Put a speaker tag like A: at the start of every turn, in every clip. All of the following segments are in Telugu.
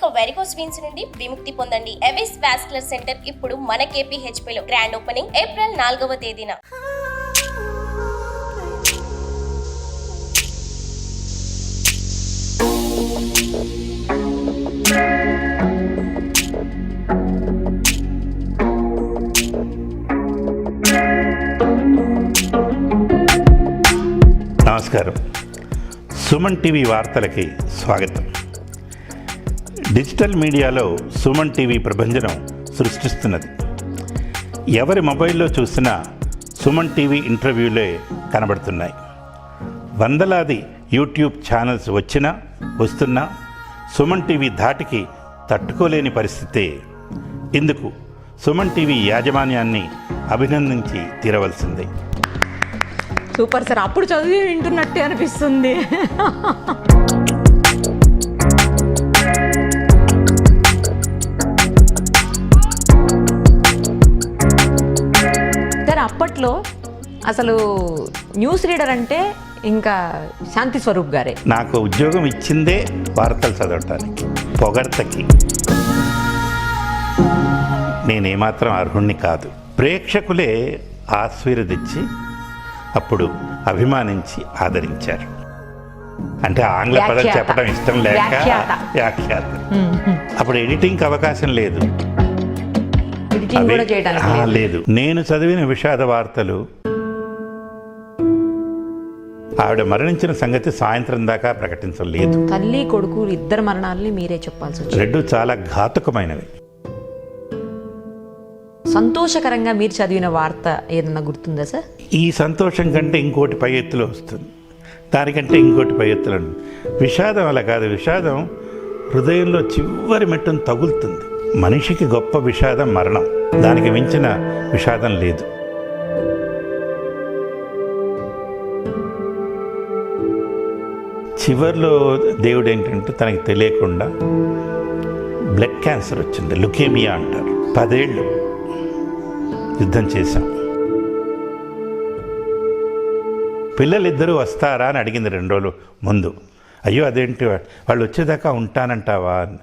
A: ఇక వెరికోస్ వీన్స్ నుండి విముక్తి పొందండి. ఎవిస్ వాస్కులర్ సెంటర్ ఇప్పుడు మన KPHP లో గ్రాండ్ ఓపెనింగ్ ఏప్రిల్ 4వ తేదీన.
B: నమస్కారం. సుమన్ టీవీ వార్తలకి స్వాగతం. డిజిటల్ మీడియాలో సుమన్ టీవీ ప్రభంజనం సృష్టిస్తున్నది. ఎవరి మొబైల్లో చూసినా సుమన్ టీవీ ఇంటర్వ్యూలే కనబడుతున్నాయి. వందలాది యూట్యూబ్ ఛానల్స్ వస్తున్నా సుమన్ టీవీ ధాటికి తట్టుకోలేని పరిస్థితే. ఇందుకు సుమన్ టీవీ యాజమాన్యాన్ని అభినందించి తీరవలసిందే.
C: సూపర్ సార్, అప్పుడు చదివి వింటున్నట్టే అనిపిస్తుంది. సార్, అప్పట్లో అసలు న్యూస్ రీడర్ అంటే ఇంకా శాంతి స్వరూప్ గారే.
B: నాకు ఉద్యోగం ఇచ్చిందే వార్తలు చదవటానికి, పొగడ్తకి. నేనేమాత్రం అర్హుణ్ణి కాదు. ప్రేక్షకులే ఆశీర్వదించి అప్పుడు అభిమానించి ఆదరించారు. అంటే ఆంగ్ల పదాలు చెప్పడం ఇష్టం లేక వ్యాఖ్యాత. అప్పుడు ఎడిటింగ్కి అవకాశం లేదు. లేదు. నేను చదివిన విషాద వార్తలు, ఆవిడ మరణించిన సంగతి సాయంత్రం దాకా ప్రకటించలేదు.
C: తల్లి కొడుకు ఇద్దరు మరణాలని మీరే చెప్పాల్సి వచ్చింది.
B: రెండు చాలా ఘాతుకమైనవి.
C: సంతోషకరంగా మీరు చదివిన వార్త ఏదన్నా గుర్తుందా సార్?
B: ఈ సంతోషం కంటే ఇంకోటి పై ఎత్తులో వస్తుంది, దానికంటే ఇంకోటి పై ఎత్తులో. విషాదం అలా కాదు. విషాదం హృదయంలో చివరి మెట్టును తగులుతుంది. మనిషికి గొప్ప విషాదం మరణం. దానికి మించిన విషాదం లేదు. చివరిలో దేవుడు ఏంటంటే తనకి తెలియకుండా బ్లడ్ క్యాన్సర్ వచ్చింది, లుకేమియా అంటారు. 10 ఏళ్ళు యుద్ధం చేశాం. పిల్లలిద్దరూ వస్తారా అని అడిగింది 2 రోజులు ముందు. అయ్యో అదేంటి, వాళ్ళు వచ్చేదాకా ఉంటానంటావా అని.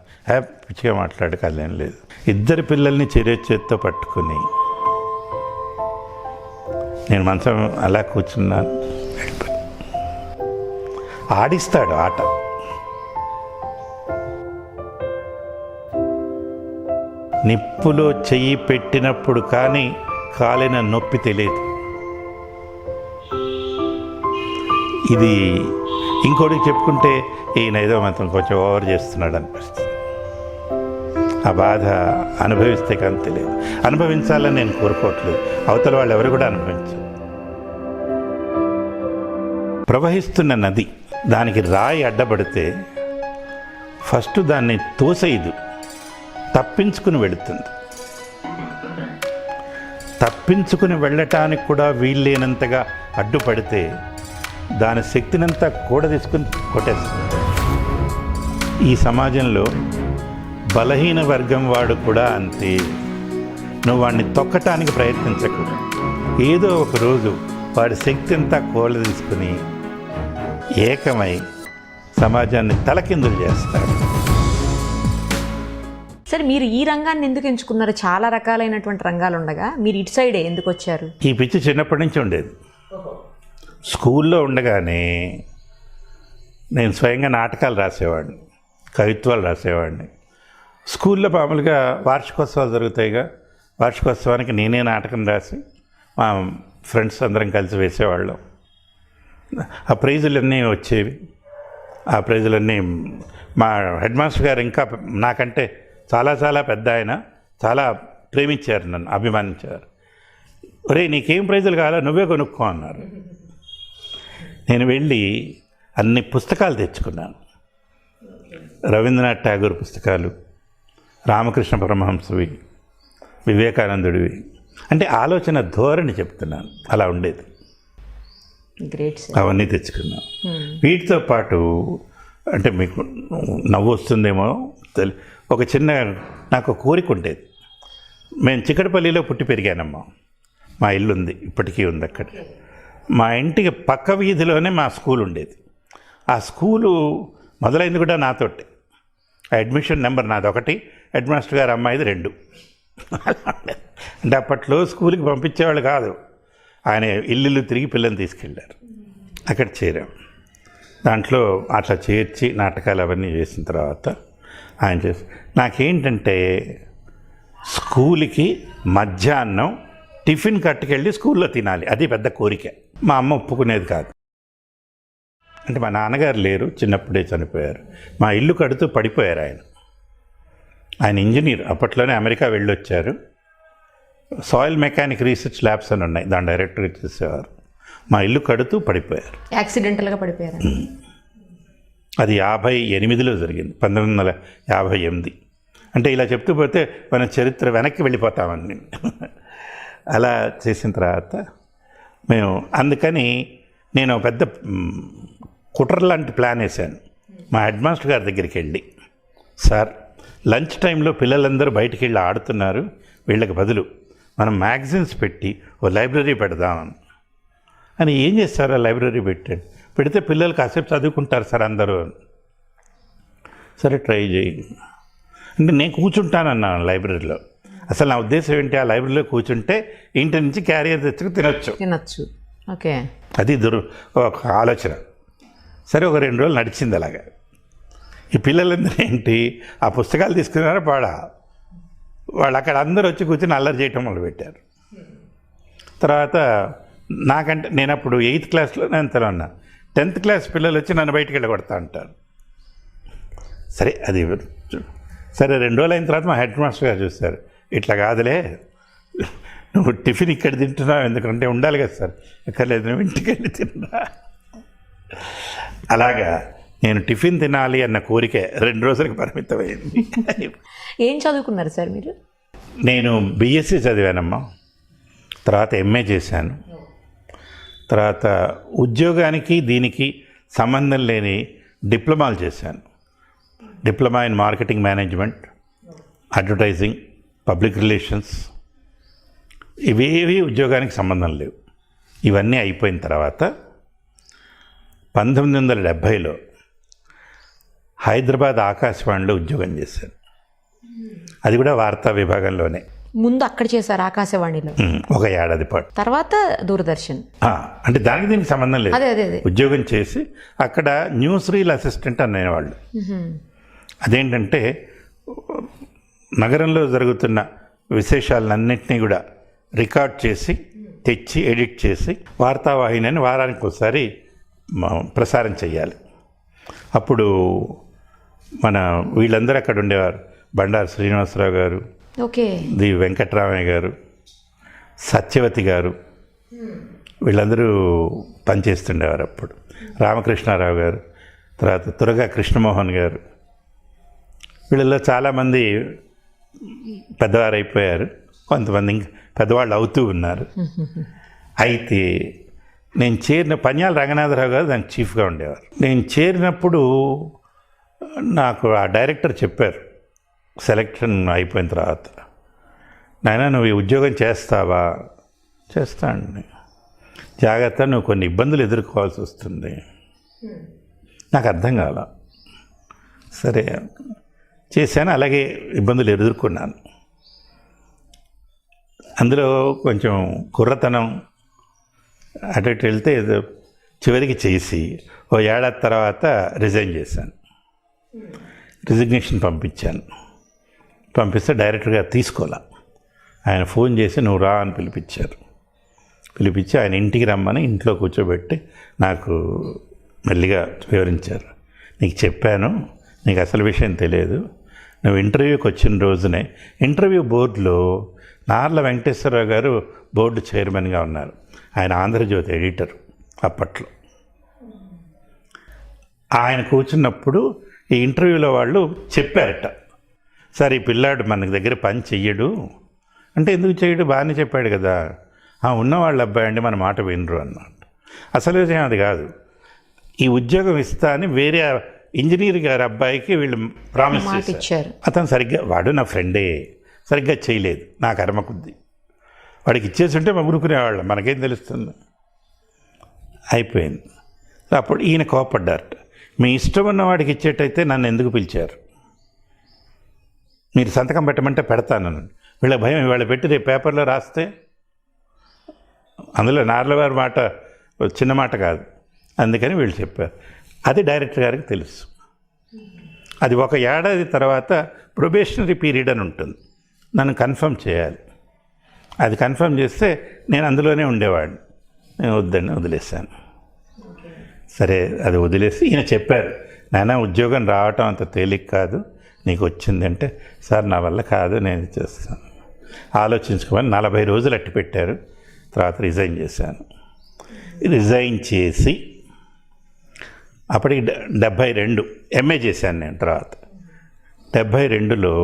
B: పిచ్చిగా మాట్లాడక అదేం లేదు. 2 పిల్లల్ని చేతితో పట్టుకుని నేను మంచం అలా కూర్చున్నాను. ఆడిస్తాడు ఆట. నిప్పులో చెయ్యి పెట్టినప్పుడు కానీ కాలిన నొప్పి తెలియదు. ఇది ఇంకోటికి చెప్పుకుంటే ఈయన ఏదో మాత్రం కొంచెం ఓవర్ చేస్తున్నాడు అనిపిస్తుంది. ఆ బాధ అనుభవిస్తే కానీ తెలియదు. అనుభవించాలని నేను కోరుకోవట్లేదు, అవతల వాళ్ళు ఎవరు కూడా అనుభవించారు. ప్రవహిస్తున్న నది, దానికి రాయి అడ్డపడితే ఫస్ట్ దాన్ని తోసేయదు, తప్పించుకుని వెళుతుంది. తప్పించుకుని వెళ్ళటానికి కూడా వీల్లేనంతగా అడ్డుపడితే దాని శక్తినంతా కూడా తీసుకుని కొట్టేస్తుంది. ఈ సమాజంలో బలహీన వర్గం వాడు కూడా అంతే. నువ్వు వాడిని తొక్కటానికి ప్రయత్నించకు. ఏదో ఒక రోజు వాడి శక్తి అంతా కోళ్ళ తీసుకుని ఏకమై సమాజాన్ని తలకిందులు చేస్తాడు.
C: సరే, మీరు ఈ రంగాన్ని ఎందుకు ఎంచుకున్నారు? చాలా రకాలైనటువంటి రంగాలు ఉండగా మీరు ఇటు సైడే ఎందుకు వచ్చారు?
B: ఈ పిచ్చి చిన్నప్పటి నుంచి ఉండేది. స్కూల్లో ఉండగానే నేను స్వయంగా నాటకాలు రాసేవాడిని, కవిత్వాలు రాసేవాడిని. స్కూల్లో మామూలుగా వార్షికోత్సవాలు జరుగుతాయిగా, వార్షికోత్సవానికి నేనే నాటకం రాసి మా ఫ్రెండ్స్ అందరం కలిసి వేసేవాళ్ళం. ఆ ప్రైజులన్నీ వచ్చేవి. ఆ ప్రైజులన్నీ మా హెడ్ మాస్టర్ గారు ఇంకా నాకంటే చాలా చాలా పెద్ద ఆయన, చాలా ప్రేమించారు, నన్ను అభిమానించారు. ఒరే నీకేం ప్రైజులు కావాలో నువ్వే కొనుక్కో అన్నారు. నేను వెళ్ళి అన్ని పుస్తకాలు తెచ్చుకున్నాను. రవీంద్రనాథ్ ఠాగూర్ పుస్తకాలు, రామకృష్ణ పరమహంసవి, వివేకానందుడివి. అంటే ఆలోచన ధోరణి చెప్తున్నాను, అలా ఉండేది.
C: గ్రేట్.
B: అవన్నీ తెచ్చుకున్నాను. వీటితో పాటు అంటే మీకు నవ్వు వస్తుందేమో ఒక చిన్న నాకు కోరిక ఉండేది. మేము చిక్కడపల్లిలో పుట్టి పెరిగానమ్మా. మా ఇల్లు ఉంది, ఇప్పటికీ ఉంది అక్కడ. మా ఇంటికి పక్క వీధిలోనే మా స్కూల్ ఉండేది. ఆ స్కూలు మొదలైంది కూడా నాతోటే. అడ్మిషన్ నెంబర్ నాది 1, హెడ్ మాస్టర్ గారు అమ్మాయిది 2. అంటే అప్పట్లో స్కూల్కి పంపించేవాళ్ళు కాదు. ఆయన ఇల్లు తిరిగి పిల్లల్ని తీసుకెళ్ళారు. అక్కడ చేరాం. దాంట్లో అట్లా చేర్చి నాటకాలు అవన్నీ చేసిన తర్వాత ఆయన చేసి నాకేంటంటే స్కూల్కి మధ్యాహ్నం టిఫిన్ కట్టుకెళ్ళి స్కూల్లో తినాలి, అది పెద్ద కోరిక. మా అమ్మ ఒప్పుకునేది కాదు. అంటే మా నాన్నగారు లేరు, చిన్నప్పుడే చనిపోయారు. మా ఇల్లు కడుతూ పడిపోయారు ఆయన ఇంజనీర్, అప్పట్లోనే అమెరికా వెళ్ళొచ్చారు. సాయిల్ మెకానిక్ రీసెర్చ్ ల్యాబ్స్ అని ఉన్నాయి, దాని డైరెక్టర్గా చేసేవారు. మా ఇల్లు కడుతూ పడిపోయారు.
C: యాక్సిడెంటల్గా పడిపోయారు.
B: అది 58లో జరిగింది, 1958. అంటే ఇలా చెప్తూ పోతే మన చరిత్ర వెనక్కి వెళ్ళిపోతామని. అలా చేసిన తర్వాత మేము అందుకని నేను పెద్ద కుట్ర లాంటి ప్లాన్ వేశాను. మా హెడ్ మాస్టర్ గారి దగ్గరికి వెళ్ళి, సార్ లంచ్ టైంలో పిల్లలందరూ బయటికి వెళ్ళి ఆడుతున్నారు, వీళ్ళకి బదులు మనం మ్యాగజైన్స్ పెట్టి ఓ లైబ్రరీ పెడదామని. అని ఏం చేస్తారు ఆ లైబ్రరీ పెడితే పిల్లలు కాసేపు చదువుకుంటారు సార్ అందరూ. సరే ట్రై చేయి అంటే నేను కూర్చుంటానన్నాను లైబ్రరీలో. అసలు నా ఉద్దేశం ఏంటి, ఆ లైబ్రరీలో కూర్చుంటే ఇంటి నుంచి క్యారియర్ తెచ్చుకు తినొచ్చు.
C: ఓకే,
B: అది ఒక ఆలోచన. సరే ఒక 2 రోజులు నడిచింది అలాగా. ఈ పిల్లలందరూ ఏంటి ఆ పుస్తకాలు తీసుకున్నారో వాళ్ళు అక్కడ అందరూ వచ్చి కూర్చొని అల్లరి చేయటం మొదలుపెట్టారు. తర్వాత నాకంటే నేను అప్పుడు 8th క్లాస్లో నేను ఉన్నా. 10th క్లాస్ పిల్లలు వచ్చి నన్ను బయటికి వెళ్ళగొడతా అంటారు. సరే 2 రోజులు అయిన తర్వాత మా హెడ్ మాస్టర్ గారు చూస్తారు, ఇట్లా కాదులే నువ్వు టిఫిన్ ఇక్కడ తింటున్నావు ఎందుకంటే ఉండాలి కదా సార్. ఎక్కర్లేదు, నువ్వు ఇంటికి వెళ్ళి తిన్నా. అలాగా నేను టిఫిన్ తినాలి అన్న కోరిక 2 రోజులకు పరిమితమైంది.
C: ఏం చదువుకున్నారు సార్ మీరు?
B: నేను BSc చదివానమ్మా, తర్వాత MA చేశాను. తర్వాత ఉద్యోగానికి దీనికి సంబంధం లేని డిప్లొమాలు చేశాను. Diploma in marketing management, advertising, public relations. ఇవేవి ఉద్యోగానికి సంబంధం లేవు. ఇవన్నీ అయిపోయిన తర్వాత 1970లో హైదరాబాద్ ఆకాశవాణిలో ఉద్యోగం చేశాను. అది కూడా వార్తా విభాగంలోనే.
C: ముందు అక్కడ చేశారు ఆకాశవాణిలో
B: ఒక ఏడాది పాటు.
C: తర్వాత దూరదర్శన్.
B: అంటే దానికి దీనికి సంబంధం లేదు.
C: అదే
B: ఉద్యోగం చేసి అక్కడ న్యూస్ రీల్ అసిస్టెంట్ అనేవాళ్ళు. అదేంటంటే నగరంలో జరుగుతున్న విశేషాలన్నింటినీ కూడా రికార్డ్ చేసి తెచ్చి ఎడిట్ చేసి వార్తావాహిని వారానికి ఒకసారి ప్రసారం చేయాలి. అప్పుడు మన వీళ్ళందరూ అక్కడ ఉండేవారు. బండారు శ్రీనివాసరావు గారు,
C: ఓకే,
B: ది వెంకట్రామయ్య గారు, సత్యవతి గారు, వీళ్ళందరూ పనిచేస్తుండేవారు అప్పుడు. రామకృష్ణారావు గారు, తర్వాత తురగా కృష్ణమోహన్ గారు, వీళ్ళల్లో చాలామంది పెద్దవారు అయిపోయారు, కొంతమంది ఇంకా పెద్దవాళ్ళు అవుతూ ఉన్నారు. అయితే నేను చేరిన పన్యాల రంగనాథరావు గారు దానికి చీఫ్గా ఉండేవారు. నేను చేరినప్పుడు నాకు ఆ డైరెక్టర్ చెప్పారు సెలక్షన్ అయిపోయిన తర్వాత, నాయనా నువ్వు ఈ ఉద్యోగం చేస్తావా? చేస్తానండి. జాగ్రత్త, నువ్వు కొన్ని ఇబ్బందులు ఎదుర్కోవాల్సి వస్తుంది. నాకు అర్థం కాల. సరే చేశాను, అలాగే ఇబ్బందులు ఎదుర్కొన్నాను. అందులో కొంచెం కుర్రతనం అటు ఇటు వెళ్తే చివరికి చేసి ఓ ఏడాది తర్వాత రిజైన్ చేశాను. రిజిగ్నేషన్ పంపిస్తే డైరెక్టర్ గారు తీసుకోలే. ఆయన ఫోన్ చేసి నువ్వు రా అని పిలిపించి ఆయన ఇంటికి రమ్మని ఇంట్లో కూర్చోబెట్టి నాకు మెల్లిగా వివరించారు. నీకు చెప్పాను, నీకు అసలు విషయం తెలియదు. నువ్వు ఇంటర్వ్యూకి వచ్చిన రోజునే ఇంటర్వ్యూ బోర్డులో నార్ల వెంకటేశ్వరరావు గారు బోర్డు చైర్మన్గా ఉన్నారు. ఆయన ఆంధ్రజ్యోతి ఎడిటర్ అప్పట్లో. ఆయన కూర్చున్నప్పుడు ఈ ఇంటర్వ్యూలో వాళ్ళు చెప్పారట, సార్ ఈ పిల్లాడు మన దగ్గర పని చెయ్యడు అంటే, ఎందుకు చేయడు, బాగానే చెప్పాడు కదా. ఉన్నవాళ్ళ అబ్బాయి అండి, మన మాట వినరు అన్నమాట. అసలు విషయం అది కాదు. ఈ ఉద్యోగం ఇస్తా అని వేరే ఇంజనీర్ గారి అబ్బాయికి వీళ్ళు ప్రామిస్ చేశారు. అతను సరిగ్గా, వాడు నా ఫ్రెండే, సరిగ్గా చేయలేదు. నా కర్మ కొద్ది వాడికి ఇచ్చేసి ఉంటే ఊరుకునేవాళ్ళం, మనకేం తెలుస్తుంది. అయిపోయింది. అప్పుడు ఈయన కోపడ్డారట, మీ ఇష్టం ఉన్న వాడికి ఇచ్చేటైతే నన్ను ఎందుకు పిలిచారు? మీరు సంతకం పెట్టమంటే పెడతాను. వీళ్ళ భయం ఇవాళ పెట్టి రేపు పేపర్లో రాస్తే, అందులో నార్లవారి మాట చిన్న మాట కాదు, అందుకని వీళ్ళు చెప్పారు. అది డైరెక్టర్ గారికి తెలుసు. అది 1 ఏడాది తర్వాత ప్రొబేషనరీ పీరియడ్ అని ఉంటుంది, నన్ను కన్ఫర్మ్ చేయాలి. అది కన్ఫర్మ్ చేస్తే నేను అందులోనే ఉండేవాడిని. నేను వద్దని వదిలేశాను. సరే, అది వదిలేసి ఈయన చెప్పారు, నాయన ఉద్యోగం రావటం అంత తేలిక కాదు, నీకు వచ్చింది అంటే, సార్ నా వల్ల కాదు, నేను చేస్తాను, ఆలోచించుకోమని 40 రోజులు అట్టి పెట్టారు. తర్వాత రిజైన్ చేశాను. రిజైన్ చేసి అప్పటికి 72 ఎంఏ చేశాను నేను. తర్వాత 72లో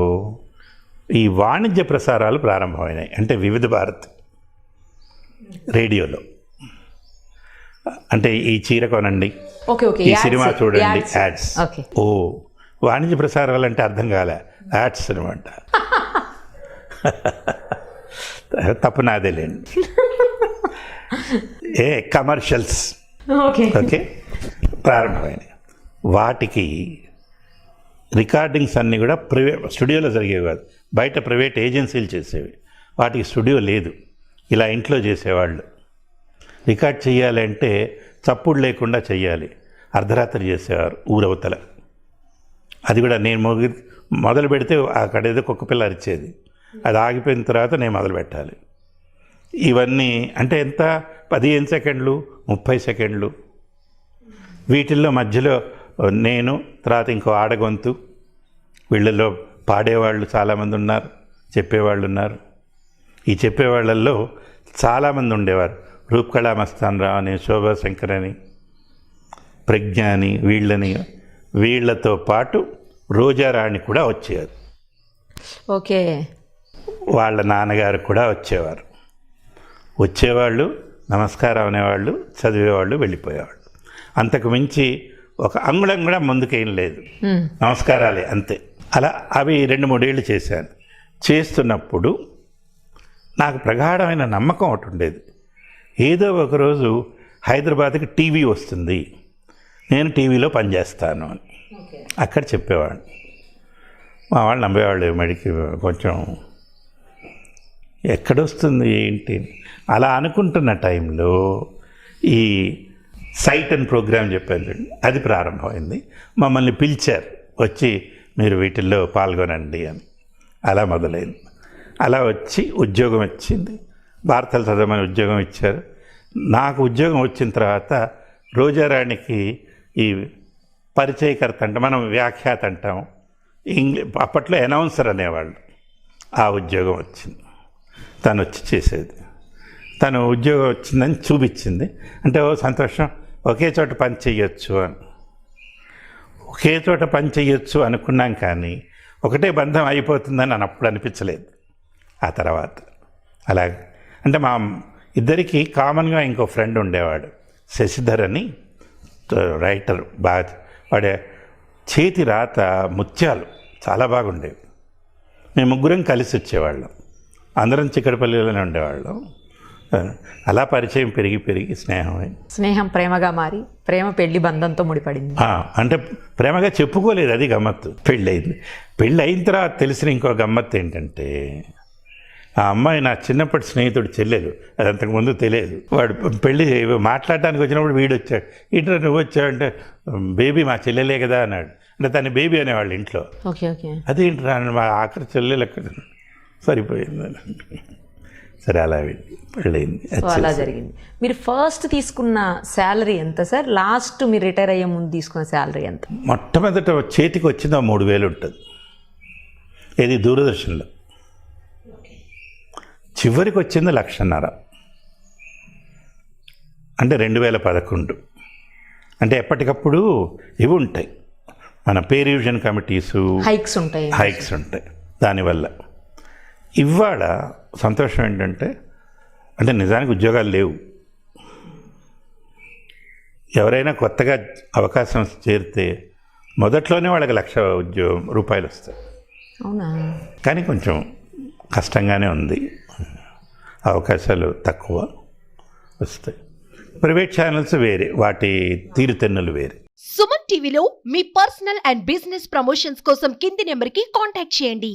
B: ఈ వాణిజ్య ప్రసారాలు ప్రారంభమైనాయి. అంటే వివిధ భారత్ రేడియోలో, అంటే ఈ చీర కొనండి, ఈ సినిమా చూడండి, యాడ్స్. ఓ, వాణిజ్య ప్రసారాలు అంటే అర్థం కాలే, యాడ్స్ అనమాట. తప్పు నాదేలేండి. Commercials okay ప్రారంభమైనాయి. వాటికి రికార్డింగ్స్ అన్నీ కూడా స్టూడియోలో జరిగేవి కాదు, బయట ప్రైవేట్ ఏజెన్సీలు చేసేవి. వాటికి స్టూడియో లేదు, ఇలా ఇంట్లో చేసేవాళ్ళు. రికార్డ్ చేయాలంటే చప్పుడు లేకుండా చెయ్యాలి, అర్ధరాత్రి చేసేవారు ఊరవతల. అది కూడా నేను మొదలు పెడితే అక్కడ ఏదో కుక్క పిల్ల అరిచేది, అది ఆగిపోయిన తర్వాత నేను మొదలు పెట్టాలి. ఇవన్నీ అంటే ఎంత, 15 సెకండ్లు, 30 సెకండ్లు. వీటిల్లో మధ్యలో నేను, తర్వాత ఇంకో ఆడగొంతు, వీళ్ళల్లో పాడేవాళ్ళు చాలామంది ఉన్నారు, చెప్పేవాళ్ళు ఉన్నారు. ఈ చెప్పేవాళ్ళల్లో చాలామంది ఉండేవారు, రూపకళా మస్తాన్ రావు అని, శోభా శంకర్ అని, ప్రజ్ఞ అని, వీళ్ళతో పాటు రోజారాణి కూడా వచ్చేవారు.
C: ఓకే,
B: వాళ్ళ నాన్నగారు కూడా వచ్చేవాళ్ళు, నమస్కారం అనేవాళ్ళు, చదివేవాళ్ళు, వెళ్ళిపోయేవాళ్ళు. అంతకు మించి ఒక అంగుళం కూడా ముందుకేం లేదు, నమస్కారాలే అంతే. అలా అవి 2-3 ఏళ్ళు చేశాను. చేస్తున్నప్పుడు నాకు ప్రగాఢమైన నమ్మకం ఒకటి ఉండేది, ఏదో ఒకరోజు హైదరాబాద్కి టీవీ వస్తుంది, నేను టీవీలో పనిచేస్తాను అని అక్కడ చెప్పేవాడిని. మా వాళ్ళు నమ్మేవాళ్ళు, మడికి కొంచెం ఎక్కడొస్తుంది ఏంటి అలా అనుకుంటున్న టైంలో ఈ సైట్ అండ్ ప్రోగ్రామ్ చెప్పాను, అది ప్రారంభమైంది. మమ్మల్ని పిలిచారు, వచ్చి మీరు వీటిల్లో పాల్గొనండి అని. అలా మొదలైంది. అలా వచ్చి ఉద్యోగం వచ్చింది, వార్తలు చదవమని ఉద్యోగం ఇచ్చారు. నాకు ఉద్యోగం వచ్చిన తర్వాత రోజారాణికి ఈ పరిచయకర్త అంటే, మనం వ్యాఖ్యాత అంటాం, అప్పట్లో అనౌన్సర్ అనేవాళ్ళు, ఆ ఉద్యోగం వచ్చింది. తను వచ్చి చేసేది. తను ఉద్యోగం వచ్చిందని చూపించింది. అంటే ఓ సంతోషం, ఒకే చోట పని చేయొచ్చు అని. ఒకే చోట పని చేయొచ్చు అనుకున్నాం, కానీ ఒకటే బంధం అయిపోతుందని అని అప్పుడు అనిపించలేదు. ఆ తర్వాత అలాగే అంటే మా ఇద్దరికి కామన్గా ఇంకో ఫ్రెండ్ ఉండేవాడు, శశిధర్ అని, రైటర్. బాగా వాడే చేతి రాత ముత్యాలు చాలా బాగుండేవి. మేము 3 కలిసి వచ్చేవాళ్ళం, అందరం చిక్కడపల్లిలోనే ఉండేవాళ్ళం. అలా పరిచయం పెరిగి స్నేహం
C: ప్రేమగా మారి, ప్రేమ పెళ్లి బంధంతో ముడిపడింది.
B: అంటే ప్రేమగా చెప్పుకోలేదు, అది గమ్మత్తు. పెళ్ళి అయిన తర్వాత తెలిసిన ఇంకో గమ్మత్తు ఏంటంటే, ఆ అమ్మాయి నా చిన్నప్పటి స్నేహితుడు చెల్లెలు, అది అంతకుముందు తెలియదు. వాడు పెళ్ళి మాట్లాడటానికి వచ్చినప్పుడు వీడు వచ్చాడు, ఇట్లా నువ్వు వచ్చావు అంటే, బేబీ మా చెల్లెలే కదా అన్నాడు. అంటే తన బేబీ అనేవాళ్ళు ఇంట్లో. అదేంటి మా ఆఖరి చెల్లెలు ఎక్కడ, సరిపోయింది. సరే, అలా పెళ్ళయింది.
C: అలా జరిగింది. మీరు ఫస్ట్ తీసుకున్న శాలరీ ఎంత సార్? లాస్ట్ మీరు రిటైర్ అయ్యే ముందు తీసుకున్న శాలరీ ఎంత?
B: మొట్టమొదట చేతికి వచ్చింది 3,000 ఉంటుంది, ఇది దూరదర్శన్లో. చివరికి వచ్చింది 1,50,000, అంటే 2011. అంటే ఎప్పటికప్పుడు ఇవి ఉంటాయి, మన పే రివిజన్ కమిటీసు, హైక్స్ ఉంటాయి. దానివల్ల ఇవాళ సంతోషం ఏంటంటే, అంటే నిజానికి ఉద్యోగాలు లేవు. ఎవరైనా కొత్తగా అవకాశం చేరితే మొదట్లోనే వాళ్ళకి 1,00,000 రూపాయలు వస్తాయి.
C: అవునా?
B: కానీ కొంచెం కష్టంగానే ఉంది, అవకాశాలు తక్కువ వస్తాయి. ప్రైవేట్ ఛానల్స్ వేరే, వాటి తీరుతెన్నులు వేరే.
D: సుమన్ టీవీలో మీ పర్సనల్ అండ్ బిజినెస్ ప్రమోషన్స్ కోసం కింది నెంబర్కి కాంటాక్ట్ చేయండి.